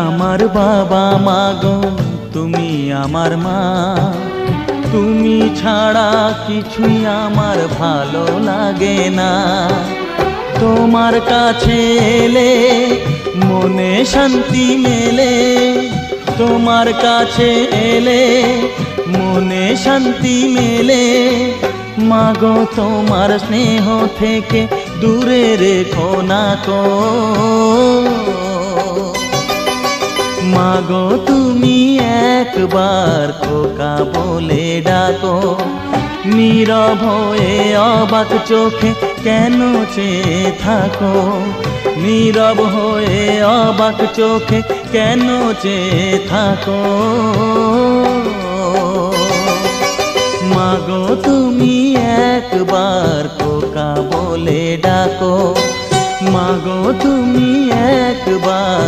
আমার বাবা মাগো, তুমি আমার মা। তুমি ছাড়া কিছুই আমার ভালো লাগে না। তোমার কাছে এলে মনে শান্তি মেলে, তোমার কাছে এলে মনে শান্তি মেলে। মাগো তোমার স্নেহ থেকে দূরে রেখো না কো। মাগো তুমি একবার খোকা বলে ডাকো। নীরব হয়ে অবাক চোখে কেন চেয়ে থাকো, নীরব হয়ে অবাক চোখে কেন চেয়ে থাকো। মাগো তুমি একবার খোকা বলে ডাকো, মাগো তুমি একবার